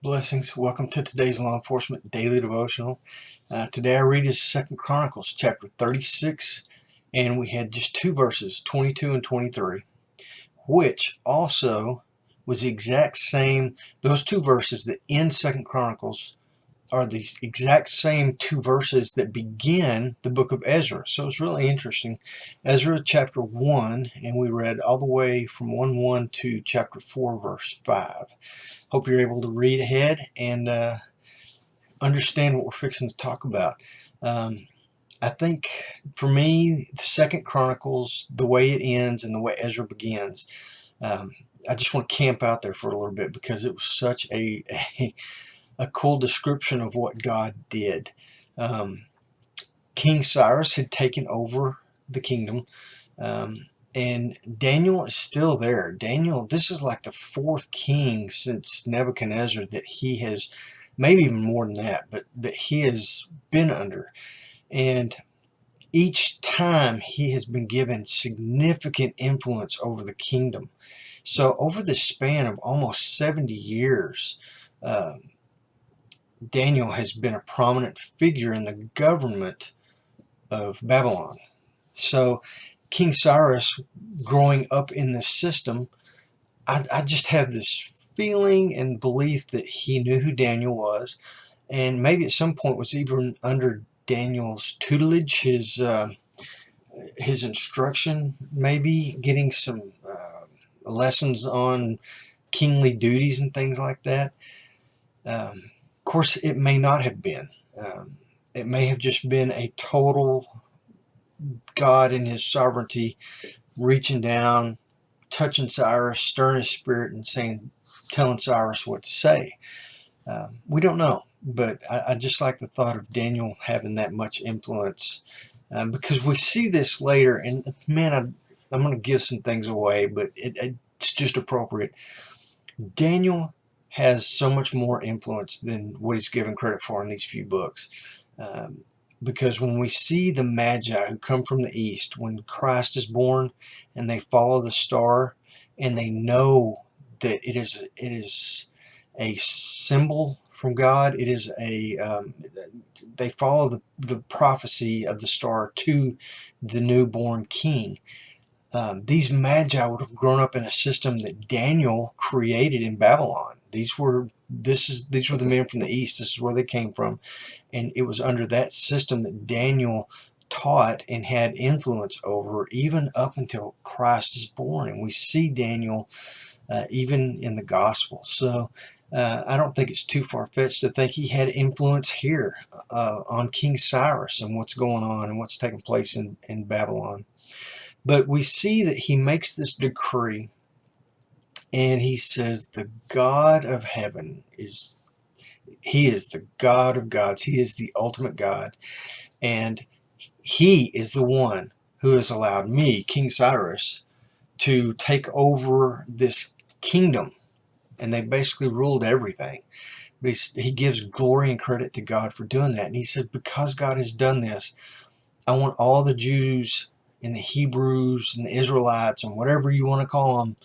Blessings. Welcome to today's Law Enforcement Daily Devotional. Today I read is 2 Chronicles chapter 36, and we had just two verses, 22 and 23, which also was the exact same. Those two verses that end 2 Chronicles are the exact same two verses that begin the book of Ezra. So it's really interesting. Ezra chapter 1, and we read all the way from 1:1 to chapter 4, verse 5. Hope you're able to read ahead and understand what we're fixing to talk about. I think for me, the 2 Chronicles, the way it ends and the way Ezra begins, I just want to camp out there for a little bit because it was such a cool description of what God did. King Cyrus had taken over the kingdom, and Daniel is still there. Daniel, this is like the fourth king since Nebuchadnezzar that he has, maybe even more than that, but that he has been under. And each time he has been given significant influence over the kingdom. So over the span of almost 70 years, Daniel has been a prominent figure in the government of Babylon. So King Cyrus, growing up in this system, I just have this feeling and belief that he knew who Daniel was, and maybe at some point was even under Daniel's tutelage, his instruction, maybe getting some lessons on kingly duties and things like that. Of course, it may not have been. It may have just been a total God in his sovereignty reaching down, touching Cyrus, stirring his spirit, and telling Cyrus what to say. We don't know, but I just like the thought of Daniel having that much influence, because we see this later. And man, I'm going to give some things away, but it's just appropriate. Daniel has so much more influence than what he's given credit for in these few books. Because when we see the Magi who come from the east, when Christ is born and they follow the star and they know that it is a symbol from God, it is they follow the prophecy of the star to the newborn king. These Magi would have grown up in a system that Daniel created in Babylon. These were the men from the east. This is where they came from, and it was under that system that Daniel taught and had influence over, even up until Christ is born. And we see Daniel even in the gospel. So I don't think it's too far-fetched to think he had influence here on King Cyrus and what's going on and what's taking place in Babylon. But we see that he makes this decree, and he says the God of heaven he is the God of gods. He is the ultimate God. And he is the one who has allowed me, King Cyrus, to take over this kingdom. And they basically ruled everything. But he gives glory and credit to God for doing that. And he said, because God has done this, I want all the Jews and the Hebrews and the Israelites and whatever you want to call them,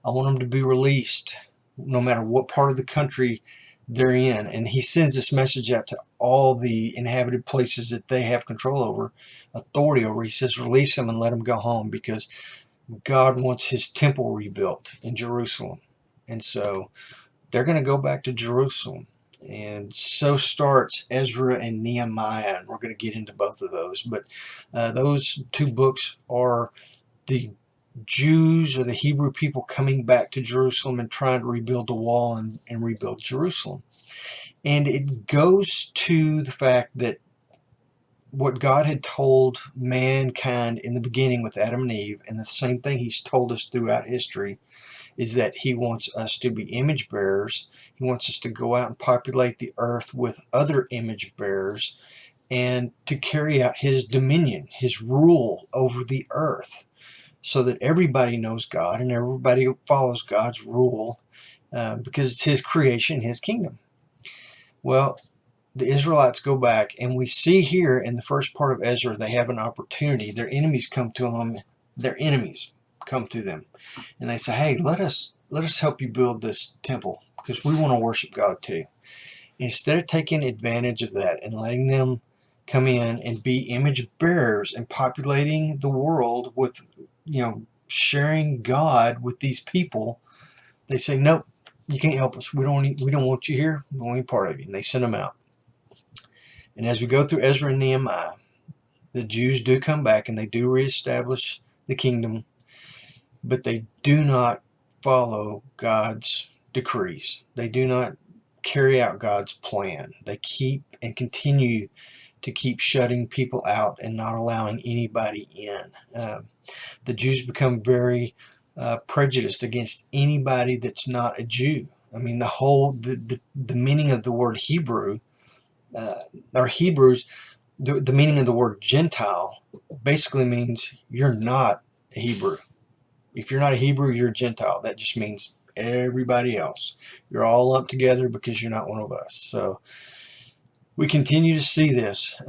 I want them to be released no matter what part of the country they're in. And he sends this message out to all the inhabited places that they have control over, authority over. He says, release them and let them go home, because God wants his temple rebuilt in Jerusalem. And so they're going to go back to Jerusalem. And so starts Ezra and Nehemiah, and we're going to get into both of those. But those two books are the Jews or the Hebrew people coming back to Jerusalem and trying to rebuild the wall and rebuild Jerusalem. And it goes to the fact that what God had told mankind in the beginning with Adam and Eve, and the same thing he's told us throughout history, is that he wants us to be image bearers. He wants us to go out and populate the earth with other image bearers and to carry out his dominion, his rule over the earth, so that everybody knows God and everybody follows God's rule, because it's his creation, his kingdom. Well, the Israelites go back, and we see here in the first part of Ezra, they have an opportunity. Their enemies come to them. And they say, hey, let us help you build this temple, because we want to worship God too. Instead of taking advantage of that and letting them come in and be image bearers and populating the world with, sharing God with these people, they say, nope, you can't help us. We don't want you here. We don't want any part of you. And they send them out. And as we go through Ezra and Nehemiah, the Jews do come back and they do reestablish the kingdom, but they do not follow God's decrees. They do not carry out God's plan. They keep and continue to keep shutting people out and not allowing anybody in. The Jews become very prejudiced against anybody that's not a Jew. I mean, the meaning of the word Hebrew, or Hebrews, the meaning of the word Gentile basically means you're not a Hebrew. If you're not a Hebrew, you're a Gentile. That just means everybody else. You're all lumped together because you're not one of us. So we continue to see this.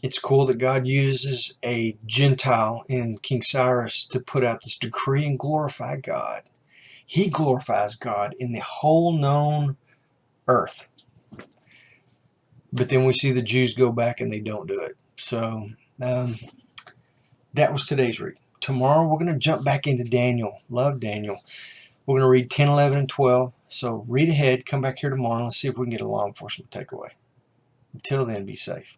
It's cool that God uses a Gentile in King Cyrus to put out this decree and glorify God. He glorifies God in the whole known earth. But then we see the Jews go back and they don't do it. So that was today's read. Tomorrow we're going to jump back into Daniel. Love Daniel. We're going to read 10, 11, and 12. So read ahead. Come back here tomorrow and let's see if we can get a law enforcement takeaway. Until then, be safe.